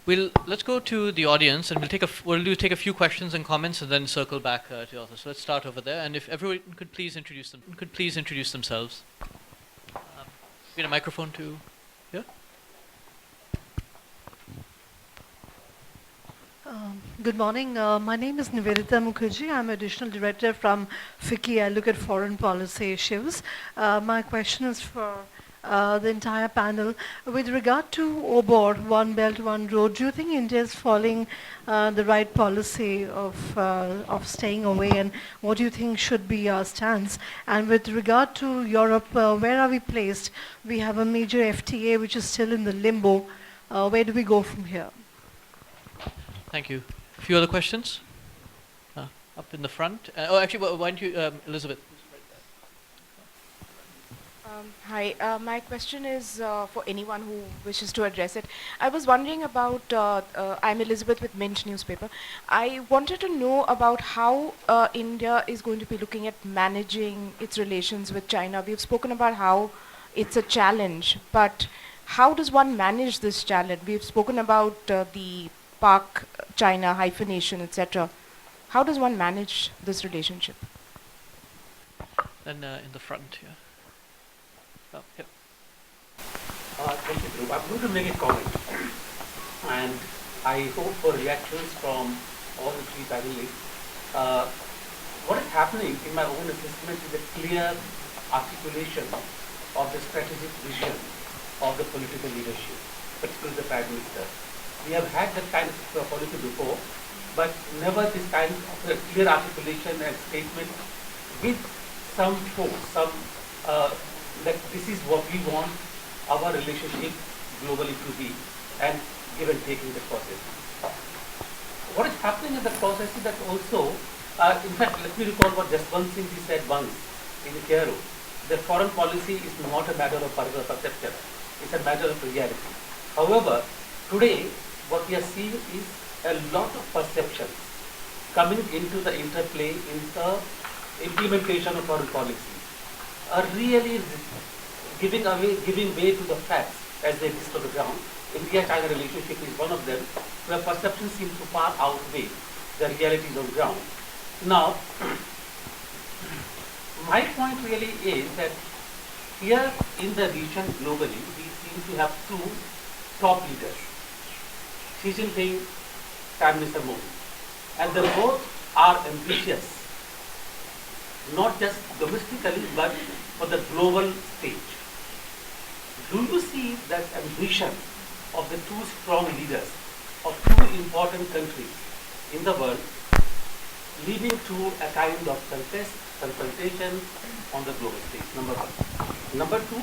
Let's go to the audience, and we'll take a few questions and comments, and then circle back to the author. So let's start over there, and if everyone could please introduce themselves. Get a microphone to here. Good morning. My name is Nivedita Mukherjee. I'm additional director from FICCI. I look at foreign policy issues. My question is for the entire panel. With regard to OBOR, One Belt, One Road, do you think India is following the right policy of staying away, and what do you think should be our stance? And with regard to Europe, where are we placed? We have a major FTA which is still in the limbo. Where do we go from here? Thank you. A few other questions? Up in the front. Actually, why don't you, Elizabeth? Hi, my question is for anyone who wishes to address it. I was wondering about, I'm Elizabeth with Mint newspaper. I wanted to know about how India is going to be looking at managing its relations with China. We've spoken about how it's a challenge, but how does one manage this challenge? We've spoken about the Pak-China hyphenation, etc. How does one manage this relationship? Then in the front here. Oh, yep. Thank you, Dhruva. I'm going to make a comment, and I hope for reactions from all the three panelists. What is happening, in my own assessment, is a clear articulation of the strategic vision of the political leadership, particularly the Prime Minister. We have had that kind of policy before, but never this kind of a clear articulation and statement with some force, that this is what we want our relationship globally to be, and give and take in the process. What is happening in the process is that also, in fact, let me recall what Jaswant Singh ji said once in Cairo, that foreign policy is not a matter of personal perception, it's a matter of reality. However, today, what we are seeing is a lot of perceptions coming into the interplay in the implementation of foreign policy, are really giving way to the facts as they exist on the ground. India-China relationship is one of them, where perceptions seem to far outweigh the realities on the ground. Now, my point really is that here in the region globally, we seem to have two top leaders, Xi Jinping, Prime Minister Modi, and they both are ambitious, not just domestically but for the global stage. Do you see that ambition of the two strong leaders of two important countries in the world leading to a kind of confrontation on the global stage? Number one. Number two,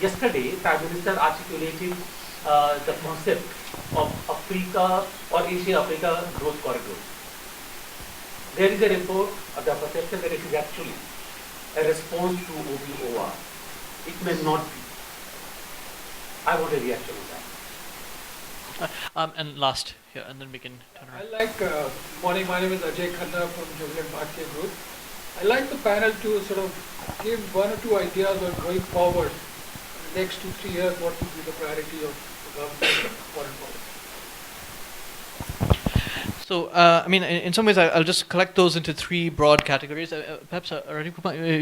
yesterday, Prime Minister articulated the concept of Africa or Asia-Africa growth corridor. There is a report of the perception that it is actually a response to OBOR. It may not be. I want a reaction on that. And last here, and then we can turn around. Morning, my name is Ajay Khanna from Jubilant Bharatiya Group. I like the panel to sort of give one or two ideas on going forward, the next 2-3 years, what would be the priority of the government foreign policy. So, I mean, in some ways, I'll just collect those into three broad categories. Perhaps, Rajiv,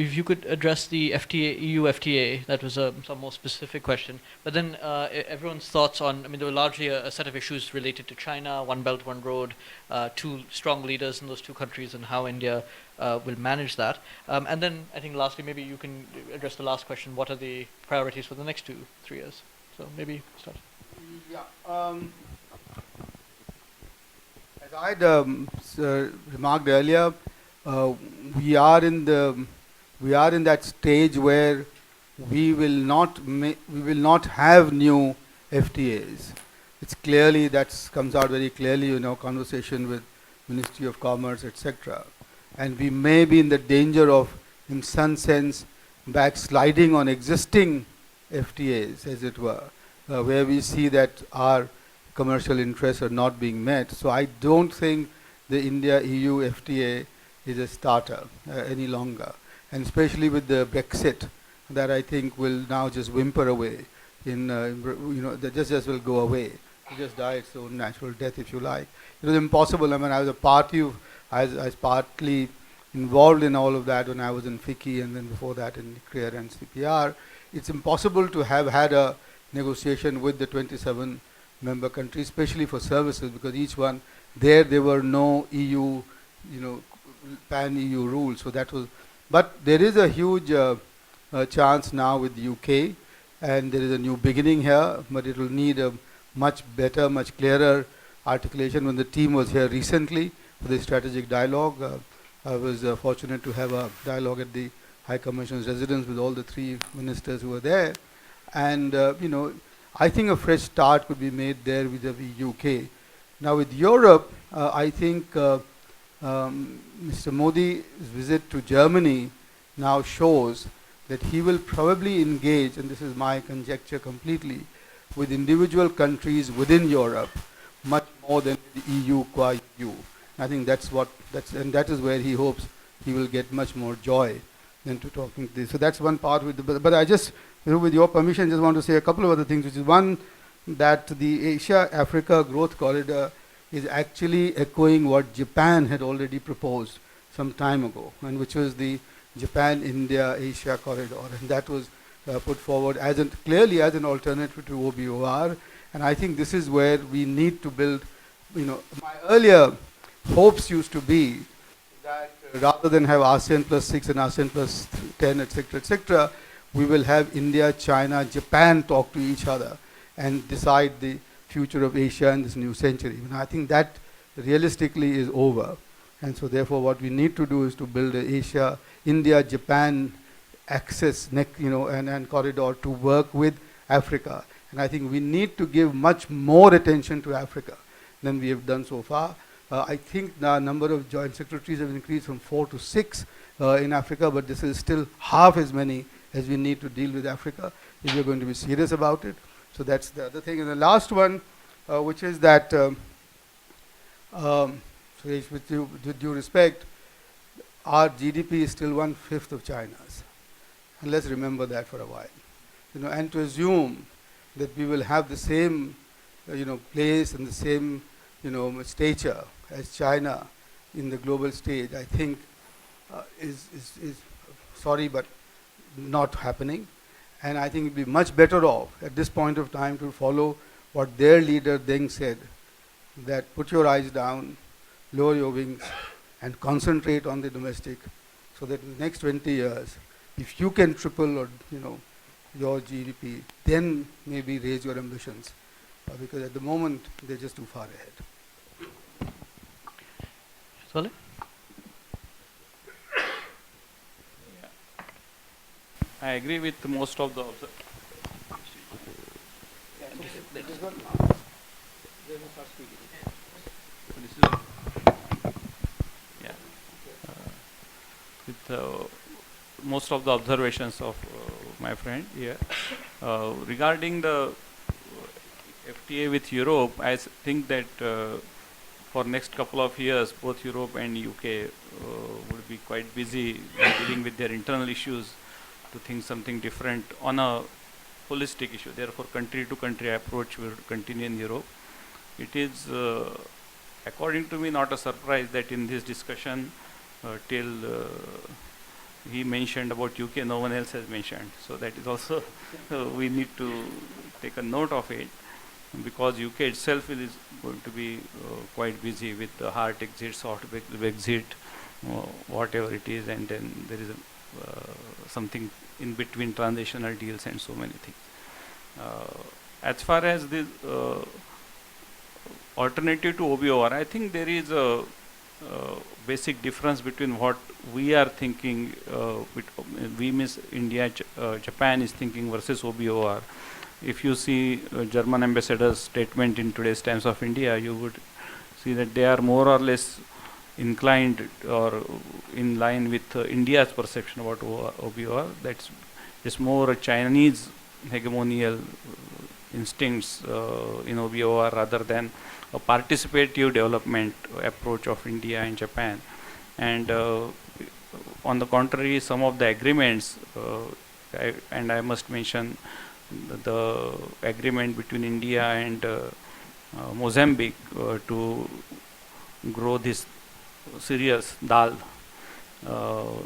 if you could address the FTA, EU FTA, that was some more specific question. But then everyone's thoughts on, I mean, there were largely a set of issues related to China, One Belt, One Road, two strong leaders in those two countries, and how India will manage that. And then I think lastly, maybe you can address the last question, what are the priorities for the next 2-3 years? So maybe start. Yeah. As I'd remarked earlier, we are in that stage where we will not have new FTAs. It's clearly, that comes out very clearly, conversation with Ministry of Commerce, etc. And we may be in the danger of, in some sense, backsliding on existing FTAs, as it were, where we see that our commercial interests are not being met. So I don't think the India-EU FTA is a starter any longer. And especially with the Brexit, that I think will now just whimper away, that just will go away. He just died, so natural death, if you like. It was impossible. I mean, I was a party of, I was partly involved in all of that when I was in FICCI and then before that in nuclear and CPR. It's impossible to have had a negotiation with the 27 member countries, especially for services, because each one, there were no EU, pan-EU rules. So that was, but there is a huge chance now with the UK, and there is a new beginning here, but it will need a much better, much clearer articulation. When the team was here recently for the strategic dialogue, I was fortunate to have a dialogue at the High Commissioner's residence with all the 3 ministers who were there. And, I think a fresh start could be made there with the UK. Now with Europe, I think Mr. Modi's visit to Germany now shows that he will probably engage, and this is my conjecture completely, with individual countries within Europe much more than the EU qua EU. I think and that is where he hopes he will get much more joy than to talking to this. So that's one part with but I just, with your permission, just want to say a couple of other things, which is one, that the Asia-Africa growth corridor is actually echoing what Japan had already proposed some time ago, and which was the Japan-India-Asia corridor, and that was put forward clearly as an alternative to OBOR. And I think this is where we need to build. My earlier hopes used to be that rather than have ASEAN +6 and ASEAN +10, etc., we will have India, China, Japan talk to each other and decide the future of Asia in this new century. And I think that realistically is over. And so therefore what we need to do is to build a Asia, India, Japan access, and corridor to work with Africa. And I think we need to give much more attention to Africa than we have done so far. I think the number of joint secretaries have increased from 4 to 6 in Africa, but this is still half as many as we need to deal with Africa if we're going to be serious about it. So that's the other thing. And the last one, which is that, Suresh, with due respect, our GDP is still 1/5 of China's. And let's remember that for a while. And to assume that we will have the same, place and the same, stature as China in the global stage, I think is sorry, but not happening. And I think it'd be much better off at this point of time to follow what their leader Deng said, that put your eyes down, lower your wings, and concentrate on the domestic, so that in the next 20 years, if you can triple or your GDP, then maybe raise your ambitions, because at the moment they're just too far ahead. Chaulia? I agree with most of the most of the observations of my friend here. Regarding the FTA with Europe, I think that for next couple of years, both Europe and UK would be quite busy dealing with their internal issues to think something different on a holistic issue. Therefore, country to country approach will continue in Europe. It is, according to me, not a surprise that in this discussion till he mentioned about UK, no one else has mentioned. So that is also, we need to take a note of it, because UK itself is going to be quite busy with the hard exit, soft exit, whatever it is, and then there is something in between transitional deals and so many things. As far as the alternative to OBOR, I think there is a basic difference between what we are thinking, we miss India, Japan is thinking versus OBOR. If you see German ambassador's statement in today's Times of India, you would see that they are more or less inclined or in line with India's perception about OBOR. That's just more a Chinese hegemonial instincts in OBOR rather than a participative development approach of India and Japan. And on the contrary, some of the agreements, and I must mention the agreement between India and Mozambique to grow this serious dal.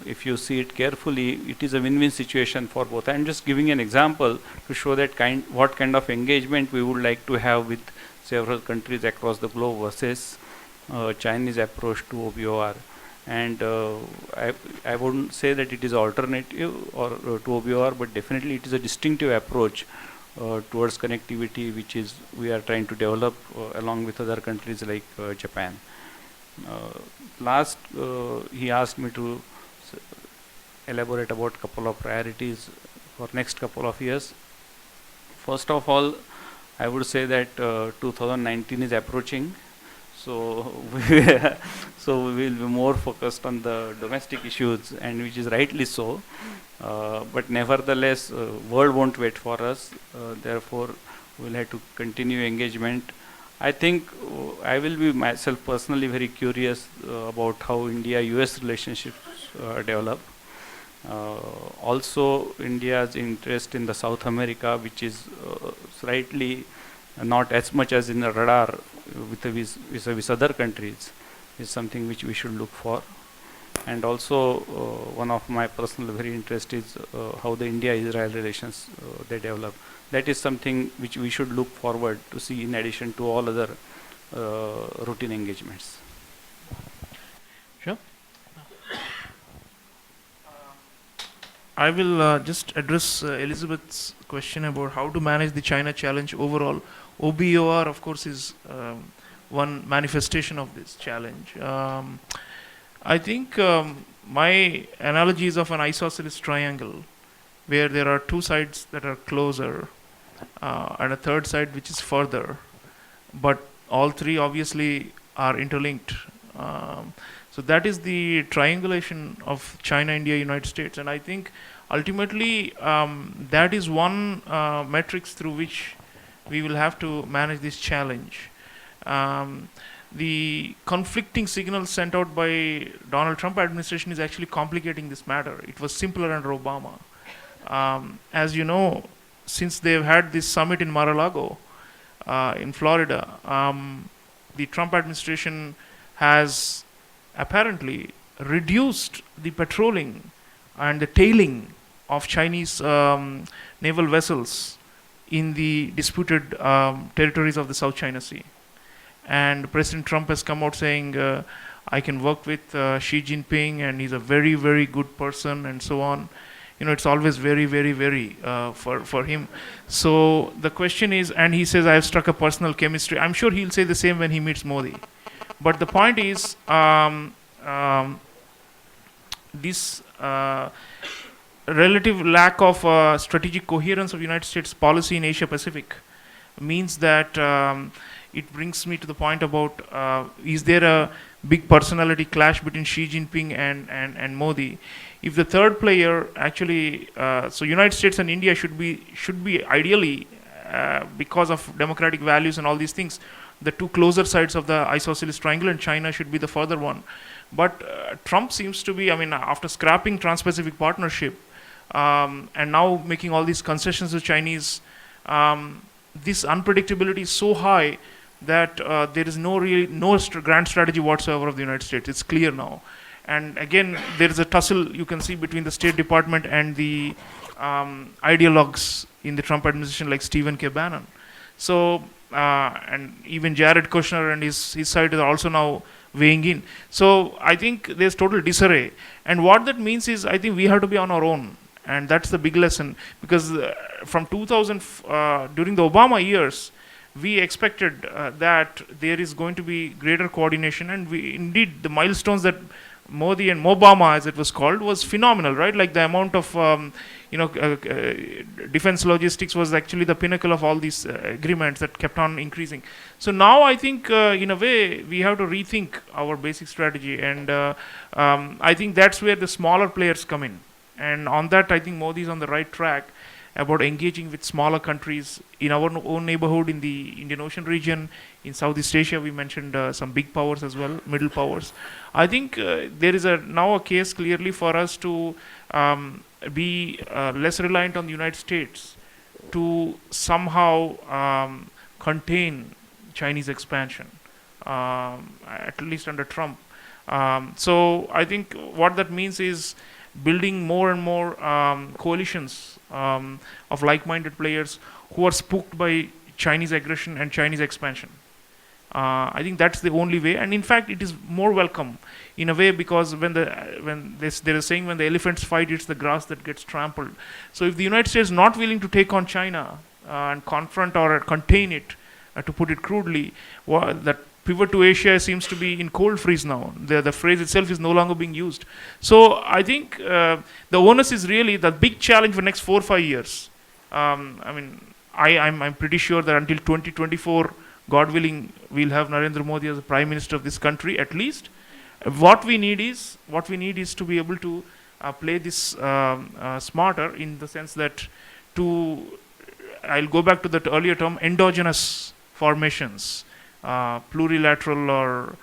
If you see it carefully, it is a win-win situation for both. I'm just giving an example to show that what kind of engagement we would like to have with several countries across the globe versus Chinese approach to OBOR. And I wouldn't say that it is alternative or to OBOR, but definitely it is a distinctive approach towards connectivity, which is we are trying to develop along with other countries like Japan. Last, he asked me to elaborate about a couple of priorities for next couple of years. First of all, I would say that 2019 is approaching, so so we will be more focused on the domestic issues, and which is rightly so. But nevertheless, world won't wait for us. Therefore, we'll have to continue engagement. I think I will be myself personally very curious about how India-US relationships develop. Also, India's interest in the South America, which is slightly not as much as in the radar with other countries, is something which we should look for. And also, one of my personal very interest is how the India-Israel relations they develop. That is something which we should look forward to see in addition to all other routine engagements. Sure. I will just address Elizabeth's question about how to manage the China challenge overall. OBOR, of course, is one manifestation of this challenge. I think my analogy is of an isosceles triangle, where there are two sides that are closer and a third side which is further, but all three obviously are interlinked. So that is the triangulation of China, India, United States, and I think ultimately that is one metrics through which we will have to manage this challenge. The conflicting signals sent out by Donald Trump administration is actually complicating this matter. It was simpler under Obama. As you know, since they've had this summit in Mar-a-Lago in Florida, the Trump administration has apparently reduced the patrolling and the tailing of Chinese naval vessels in the disputed territories of the South China Sea. And President Trump has come out saying, I can work with Xi Jinping and he's a very, very good person and so on. You know, it's always very, very, very for him. So the question is, and he says, I have struck a personal chemistry. I'm sure he'll say the same when he meets Modi. But the point is, this relative lack of strategic coherence of United States policy in Asia Pacific means that it brings me to the point about is there a big personality clash between Xi Jinping and Modi? If the third player actually, so United States and India should be ideally, because of democratic values and all these things, the two closer sides of the isosceles triangle, and China should be the further one. But Trump seems to be, I mean, after scrapping Trans-Pacific Partnership and now making all these concessions to Chinese, this unpredictability is so high that there is no grand strategy whatsoever of the United States. It's clear now. And again, there is a tussle you can see between the State Department and the ideologues in the Trump administration like Stephen K. Bannon. So, and even Jared Kushner and his side are also now weighing in. So I think there's total disarray. And what that means is I think we have to be on our own. And that's the big lesson. Because from 2000, during the Obama years, we expected that there is going to be greater coordination. And indeed, the milestones that Modi and Mobama, as it was called, was phenomenal, right? Like the amount of, defense logistics was actually the pinnacle of all these agreements that kept on increasing. So now I think, in a way, we have to rethink our basic strategy. And I think that's where the smaller players come in. And on that, I think Modi is on the right track about engaging with smaller countries in our own neighborhood, in the Indian Ocean region, in Southeast Asia. We mentioned some big powers as well, middle powers. I think there is now a case clearly for us to be less reliant on the United States to somehow contain Chinese expansion, at least under Trump. So I think what that means is building more and more coalitions of like-minded players who are spooked by Chinese aggression and Chinese expansion. I think that's the only way, and in fact, it is more welcome in a way, because they're saying when the elephants fight, it's the grass that gets trampled. So if the United States is not willing to take on China and confront or contain it, to put it crudely, that pivot to Asia seems to be in cold freeze now. The phrase itself is no longer being used. So I think the onus is really the big challenge for next 4 or 5 years. I'm pretty sure that until 2024, God willing, we'll have Narendra Modi as the Prime Minister of this country at least. What we need is to be able to play this smarter, in the sense that I'll go back to that earlier term, endogenous formations, plurilateral or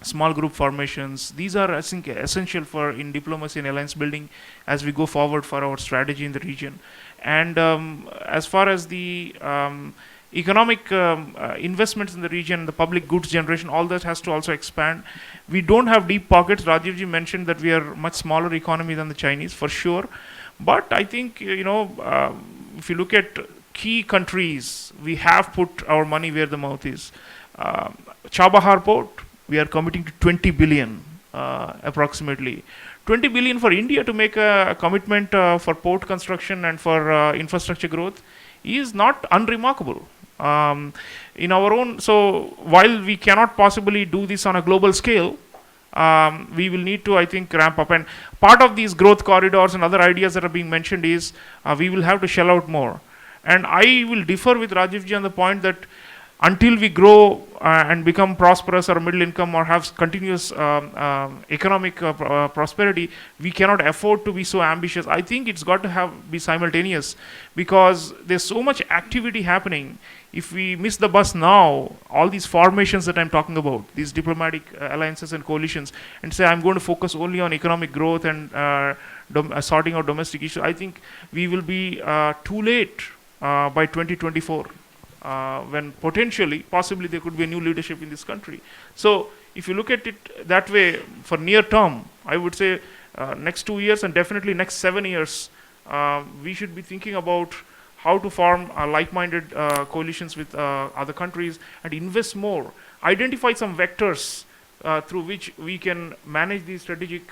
small group formations. These are, I think, essential in diplomacy and alliance building as we go forward for our strategy in the region. And as far as the economic investments in the region, the public goods generation, all that has to also expand. We don't have deep pockets. Rajiv ji mentioned that we are much smaller economy than the Chinese, for sure. But I think, if you look at key countries, we have put our money where the mouth is. Chabahar Port, we are committing to 20 billion approximately. 20 billion for India to make a commitment for port construction and for infrastructure growth is not unremarkable. In our own, so while we cannot possibly do this on a global scale, we will need to, I think, ramp up. And part of these growth corridors and other ideas that are being mentioned is we will have to shell out more. And I will differ with Rajiv ji on the point that until we grow and become prosperous or middle income or have continuous economic prosperity, we cannot afford to be so ambitious. I think it's got to be simultaneous, because there's so much activity happening. If we miss the bus now, all these formations that I'm talking about, these diplomatic alliances and coalitions, and say I'm going to focus only on economic growth and sorting out domestic issues, I think we will be too late by 2024. When possibly there could be a new leadership in this country. So if you look at it that way, for near term, I would say next 2 years and definitely next 7 years, we should be thinking about how to form like-minded coalitions with other countries and invest more. Identify some vectors through which we can manage the strategic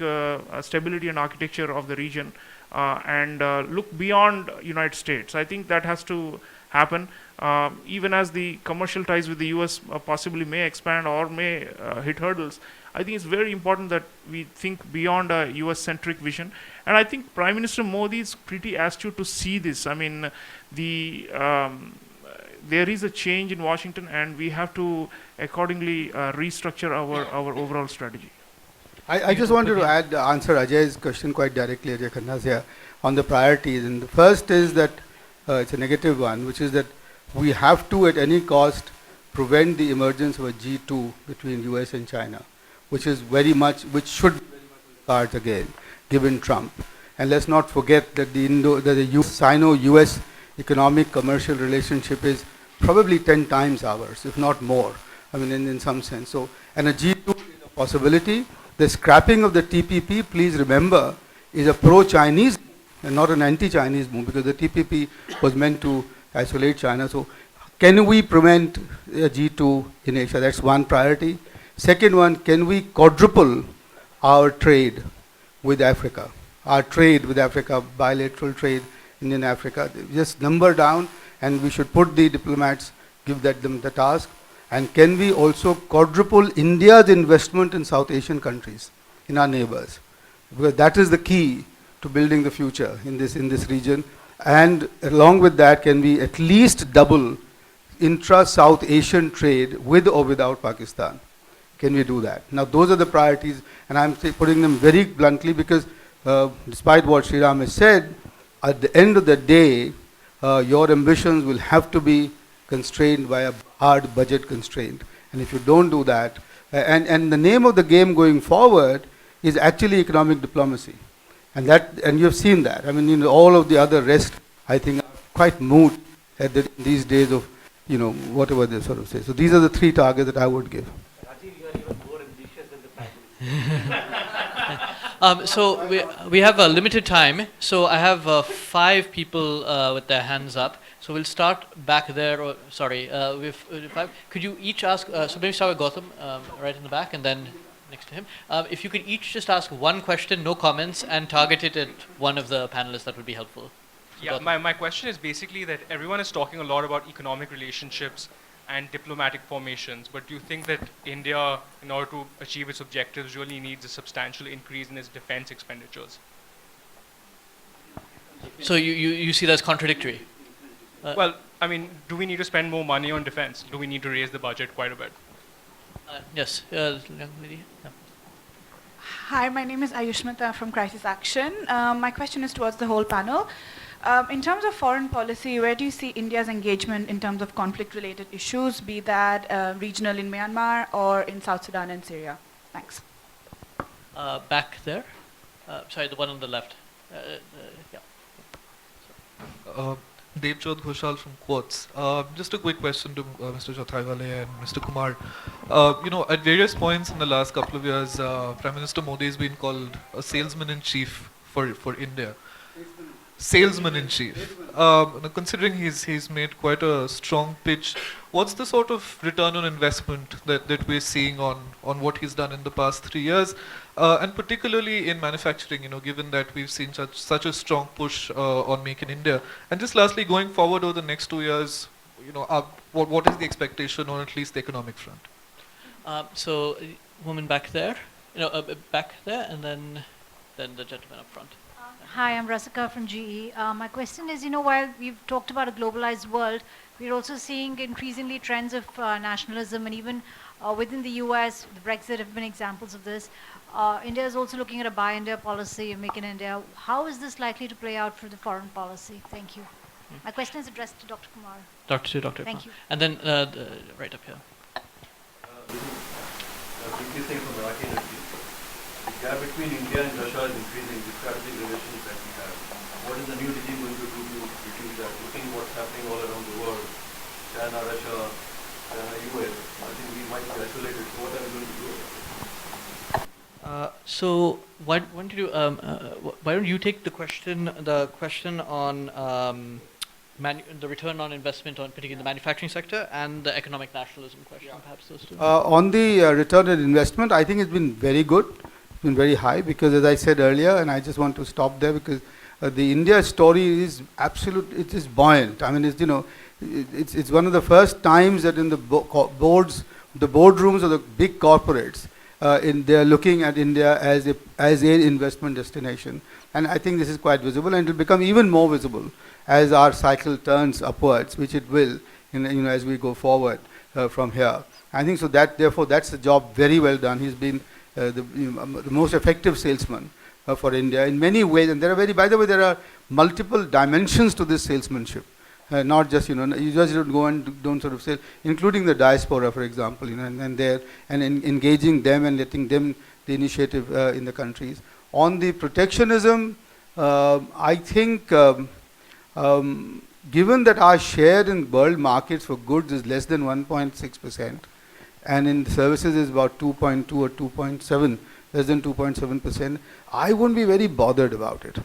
stability and architecture of the region and look beyond United States. I think that has to happen. Even as the commercial ties with the US possibly may expand or may hit hurdles, I think it's very important that we think beyond a US-centric vision. And I think Prime Minister Modi is pretty astute to see this. I mean, there is a change in Washington, and we have to accordingly restructure our overall strategy. I just wanted to answer Ajay's question quite directly, Ajay Khanna's here, on the priorities. And the first is that it's a negative one, which is that we have to, at any cost, prevent the emergence of a G2 between US and China, which should be very much on the cards again, given Trump. And let's not forget that the Sino-US economic commercial relationship is probably 10 times ours, if not more, I mean, in some sense. So, and a G2 is a possibility. The scrapping of the TPP, please remember, is a pro-Chinese and not an anti-Chinese move, because the TPP was meant to isolate China. So can we prevent a G2 in Asia? That's one priority. Second one, can we quadruple our trade with Africa? Our trade with Africa, bilateral trade, Indian Africa, just number down, and we should put the diplomats, give them the task. And can we also quadruple India's investment in South Asian countries, in our neighbors? Because that is the key to building the future in this region. And along with that, can we at least double intra-South Asian trade with or without Pakistan? Can we do that? Now, those are the priorities, and I'm putting them very bluntly because despite what Sreeram has said, at the end of the day, your ambitions will have to be constrained by a hard budget constraint. And if you don't do that, and the name of the game going forward is actually economic diplomacy. And you have seen that. I mean, all of the other rest, I think, are quite moot in these days of whatever they sort of say. So these are the three targets that I would give. Rajiv, you are even more ambitious than the panelists. So we have a limited time. So I have 5 people with their hands up. So we'll start back there. Or sorry, with 5. Could you each ask? So maybe start with Gautam, right in the back, and then next to him. If you could each just ask one question, no comments, and target it at one of the panelists, that would be helpful. So Yeah, Gautam. my question is basically that everyone is talking a lot about economic relationships and diplomatic formations, but do you think that India, in order to achieve its objectives, really needs a substantial increase in its defense expenditures? So you see that as contradictory? Well, I mean, do we need to spend more money on defense? Do we need to raise the budget quite a bit? Yes, young lady. Yeah. Hi, my name is Ayushmita from Crisis Action. My question is towards the whole panel. In terms of foreign policy, where do you see India's engagement in terms of conflict-related issues, be that regional in Myanmar or in South Sudan and Syria? Thanks. Back there. Sorry, the one on the left. Yeah. Devjot Ghoshal from Quartz. Just a quick question to Mr. Chauthaiwale and Mr. Kumar. At various points in the last couple of years, Prime Minister Modi has been called a salesman-in-chief for India. Salesman-in-chief. Considering he's made quite a strong pitch, what's the sort of return on investment that we're seeing on what he's done in the past 3 years? And particularly in manufacturing, given that we've seen such a strong push on Make in India. And just lastly, going forward over the next 2 years, what is the expectation on at least the economic front? So, woman back there, back there, and then the gentleman up front. Hi, I'm Rasika from GE. My question is, while we've talked about a globalized world, we're also seeing increasingly trends of nationalism, and even within the US, the Brexit have been examples of this. India is also looking at a Buy India policy, Make in India. How is this likely to play out for the foreign policy? Thank you. My question is addressed to Dr. Kumar. Dr. Thank Kumar. you. And then right up here. The gap between India and Russia is increasing, the strategic relations that we have. What is the new regime going to do to reduce that? Looking what's happening all around the world, China, Russia, China, US, I think we might be isolated. So what are we going to do about it? So why don't you take the question on the return on investment on particularly the manufacturing sector and the economic nationalism question, perhaps those two. On the return on investment, I think it's been very good. It's been very high because, as I said earlier, and I just want to stop there because the India story is it is buoyant. I mean, it's one of the first times that in the boardrooms of the big corporates, they are looking at India as a investment destination, and I think this is quite visible, and it will become even more visible as our cycle turns upwards, which it will, as we go forward from here. I think so that therefore that's the job very well done. He's been the most effective salesman for India in many ways, and by the way, there are multiple dimensions to this salesmanship. Not just you just don't go and don't sort of sell, including the diaspora, for example, and engaging them and letting them the initiative in the countries. On the protectionism, I think given that our share in world markets for goods is less than 1.6%, and in services is about 2.2 or 2.7, less than 2.7%, I wouldn't be very bothered about it.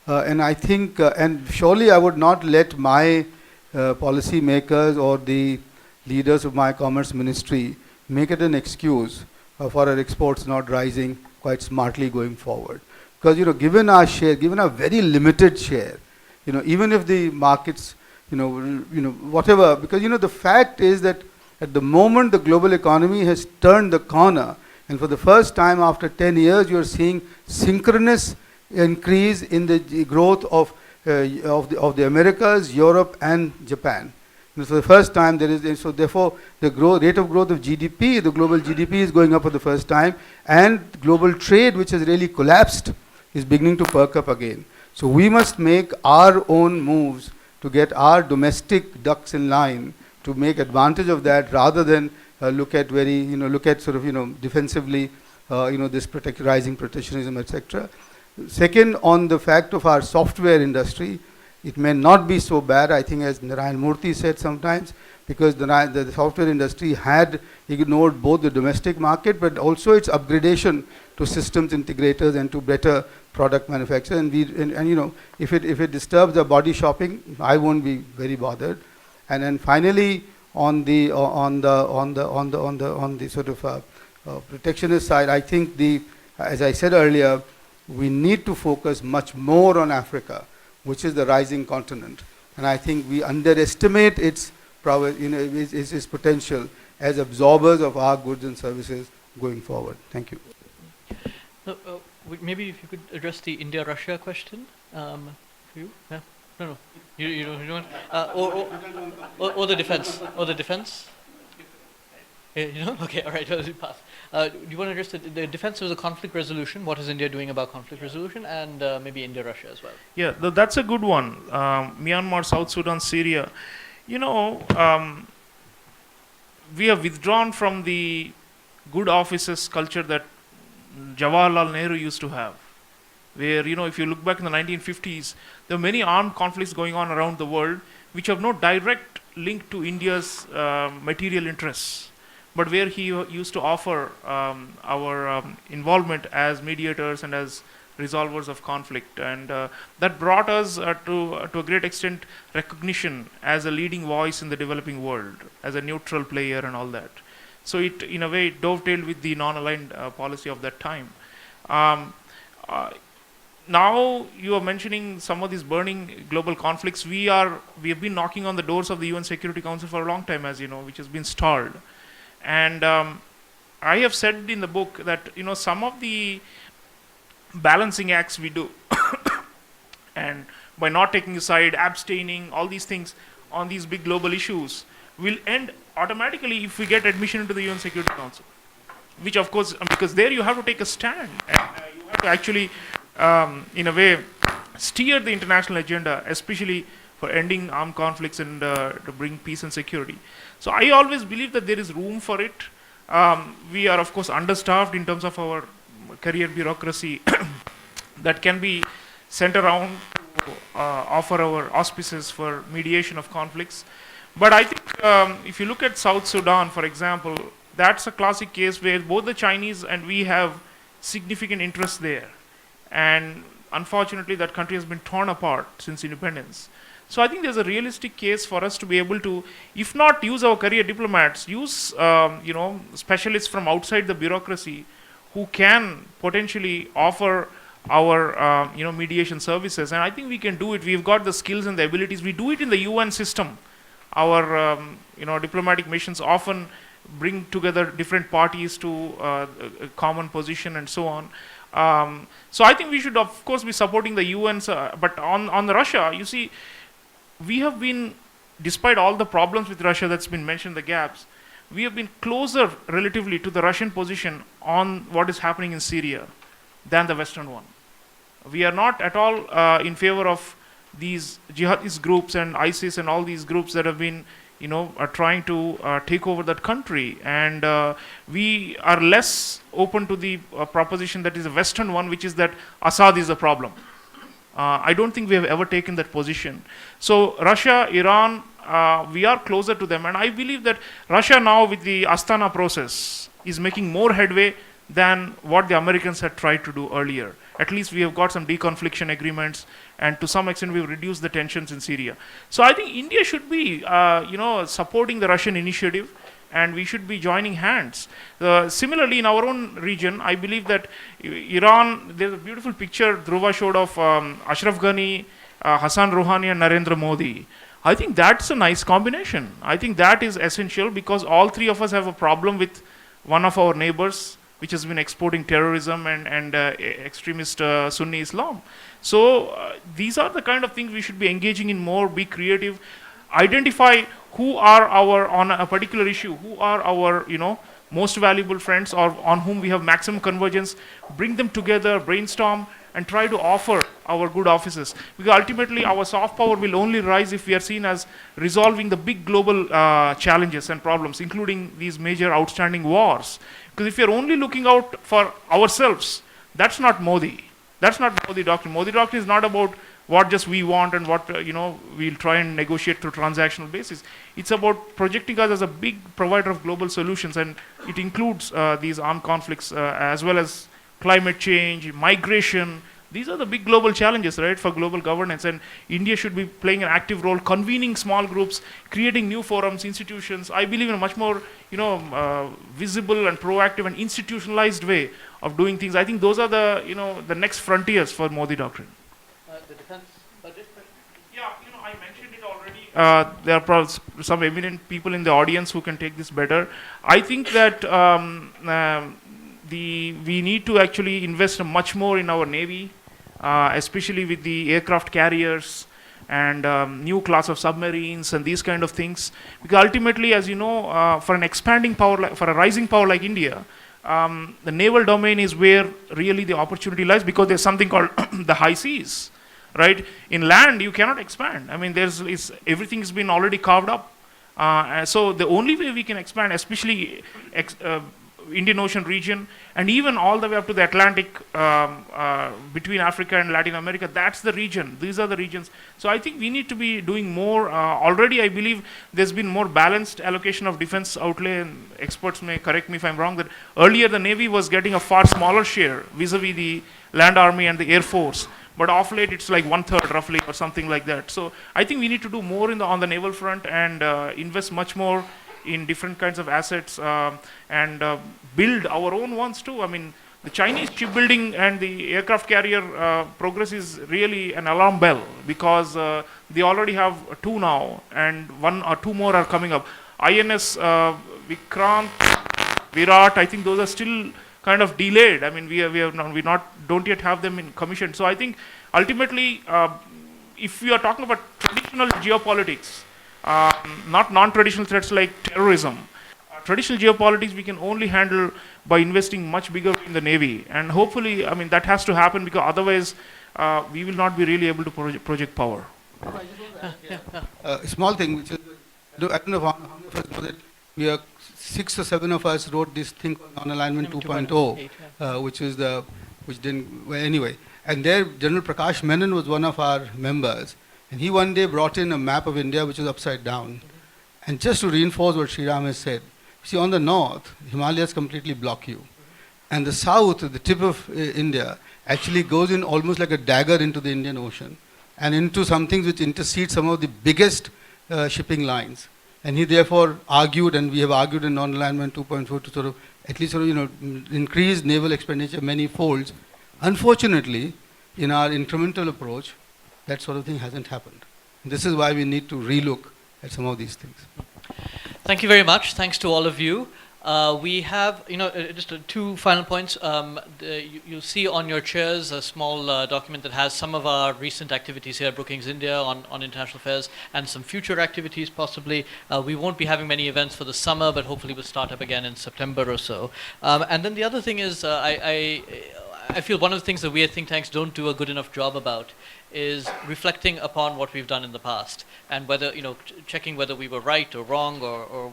And I think, and surely I would not let my policy makers or the leaders of my commerce ministry make it an excuse for our exports not rising quite smartly going forward. Because, given our share, given our very limited share, even if the markets, whatever, because, the fact is that at the moment the global economy has turned the corner, and for the first time after 10 years, you are seeing synchronous increase in the growth of the Americas, Europe, and Japan. For the first time, so therefore the rate of growth of GDP, the global GDP is going up for the first time, and global trade, which has really collapsed, is beginning to perk up again. So we must make our own moves to get our domestic ducks in line to make advantage of that, rather than look at sort of defensively, this rising protectionism, etc. Second, on the fact of our software industry, it may not be so bad, I think, as Narayan Murthy said sometimes, because the software industry had ignored both the domestic market but also its upgradation to systems integrators and to better product manufacture. And you know, if it disturbs the body shopping, I won't be very bothered. And then finally, on the sort of protectionist side, I think as I said earlier, we need to focus much more on Africa, which is the rising continent. And I think we underestimate its potential as absorbers of our goods and services going forward. Thank you. So, maybe if you could address the India-Russia question for you. Yeah. No. You don't. Or the defense. Or the defense. You know? Okay. All right. I'll pass. Do you want to address the defense of the conflict resolution? What is India doing about conflict resolution, and maybe India-Russia as well? Yeah, that's a good one. Myanmar, South Sudan, Syria. You know, we have withdrawn from the good offices culture that Jawaharlal Nehru used to have, where, you know, if you look back in the 1950s, there were many armed conflicts going on around the world which have no direct link to India's material interests, but where he used to offer our involvement as mediators and as resolvers of conflict. And that brought us to a great extent recognition as a leading voice in the developing world, as a neutral player and all that. So it, in a way, dovetailed with the non-aligned policy of that time. Now you are mentioning some of these burning global conflicts. We have been knocking on the doors of the UN Security Council for a long time, as you know, which has been stalled. And I have said in the book that, you know, some of the balancing acts we do, and by not taking a side, abstaining, all these things on these big global issues, will end automatically if we get admission into the UN Security Council. Which, of course, because there you have to take a stand, and you have to actually, in a way, steer the international agenda, especially for ending armed conflicts and to bring peace and security. So I always believe that there is room for it. We are, of course, understaffed in terms of our career bureaucracy that can be sent around to offer our auspices for mediation of conflicts. But I think if you look at South Sudan, for example, that's a classic case where both the Chinese and we have significant interests there. And unfortunately, that country has been torn apart since independence. So I think there's a realistic case for us to be able to, if not use our career diplomats, use specialists from outside the bureaucracy who can potentially offer our mediation services. And I think we can do it. We've got the skills and the abilities. We do it in the UN system. Our diplomatic missions often bring together different parties to a common position and so on. So I think we should, of course, be supporting the UN. But on Russia, you see, we have been, despite all the problems with Russia that's been mentioned, the gaps, we have been closer relatively to the Russian position on what is happening in Syria than the Western one. We are not at all in favor of these jihadist groups and ISIS and all these groups that have been, are trying to take over that country. And we are less open to the proposition that is a Western one, which is that Assad is the problem. I don't think we have ever taken that position. So Russia, Iran, we are closer to them. And I believe that Russia now with the Astana process is making more headway than what the Americans had tried to do earlier. At least we have got some deconfliction agreements, and to some extent we've reduced the tensions in Syria. So I think India should be, supporting the Russian initiative, and we should be joining hands. Similarly, in our own region, I believe that Iran, there's a beautiful picture Dhruva showed of Ashraf Ghani, Hassan Rouhani, and Narendra Modi. I think that's a nice combination. I think that is essential because all three of us have a problem with one of our neighbors, which has been exporting terrorism and extremist Sunni Islam. So these are the kind of things we should be engaging in more, be creative, identify who are on a particular issue, who are our, most valuable friends or on whom we have maximum convergence, bring them together, brainstorm, and try to offer our good offices. Because ultimately our soft power will only rise if we are seen as resolving the big global challenges and problems, including these major outstanding wars. Because if you're only looking out for ourselves, that's not Modi. That's not Modi doctrine. Modi doctrine is not about what just we want and what we'll try and negotiate through transactional basis. It's about projecting us as a big provider of global solutions, and it includes these armed conflicts as well as climate change, migration. These are the big global challenges, right, for global governance, and India should be playing an active role, convening small groups, creating new forums, institutions. I believe in a much more, visible and proactive and institutionalized way of doing things. I think those are the, the next frontiers for Modi Doctrine. The defense budget question? Yeah, I mentioned it already. There are probably some eminent people in the audience who can take this better. I think that we need to actually invest much more in our Navy, especially with the aircraft carriers and new class of submarines and these kind of things. Because ultimately, as you know, for an expanding power, for a rising power like India, the naval domain is where really the opportunity lies, because there's something called the high seas, right? In land, you cannot expand. I mean, everything's been already carved up. So the only way we can expand, especially Indian Ocean region, and even all the way up to the Atlantic, between Africa and Latin America, that's the region. These are the regions. So I think we need to be doing more. Already I believe there's been more balanced allocation of defense outlay, and experts may correct me if I'm wrong, that earlier the Navy was getting a far smaller share vis-a-vis the land army and the Air Force. But off late, it's like 1/3 roughly or something like that. So I think we need to do more on the naval front and invest much more in different kinds of assets and build our own ones too. I mean, the Chinese shipbuilding and the aircraft carrier progress is really an alarm bell, because they already have 2 now, and 1 or 2 more are coming up. INS Vikrant, Virat, I think those are still kind of delayed. I mean, we don't yet have them in commission. So I think ultimately, if we are talking about traditional geopolitics, not non-traditional threats like terrorism, traditional geopolitics we can only handle by investing much bigger in the Navy. And hopefully, I mean, that has to happen, because otherwise we will not be really able to project power. A small thing, which is, I don't know how many of us know that we are 6 or 7 of us wrote this thing called Non-Alignment 2.0, which didn't, well, anyway. And there, General Prakash Menon was one of our members. And he one day brought in a map of India which was upside down. And just to reinforce what Sreeram has said, see, on the north, Himalayas completely block you. And the south, the tip of India, actually goes in almost like a dagger into the Indian Ocean and into some things which intercede some of the biggest shipping lines. And he therefore argued, and we have argued in Non-Alignment 2.4 to sort of at least increase naval expenditure many folds. Unfortunately, in our incremental approach, that sort of thing hasn't happened. And this is why we need to relook at some of these things. Thank you very much. Thanks to all of you. We have, just 2 final points. You'll see on your chairs a small document that has some of our recent activities here at Brookings India on international affairs, and some future activities possibly. We won't be having many events for the summer, but hopefully we'll start up again in September or so. And then the other thing is, I feel one of the things that we at think tanks don't do a good enough job about is reflecting upon what we've done in the past, and whether, checking whether we were right or wrong, or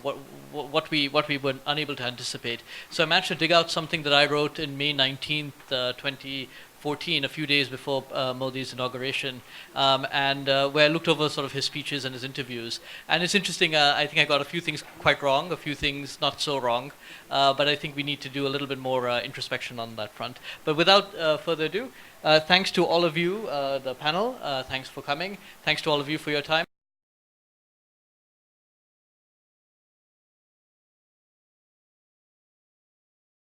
what we were unable to anticipate. So I managed to dig out something that I wrote in May 19th, 2014, a few days before Modi's inauguration, and where I looked over sort of his speeches and his interviews. And it's interesting, I think I got a few things quite wrong, a few things not so wrong, but I think we need to do a little bit more introspection on that front. But without further ado, thanks to all of you, the panel. Thanks for coming. Thanks to all of you for your time.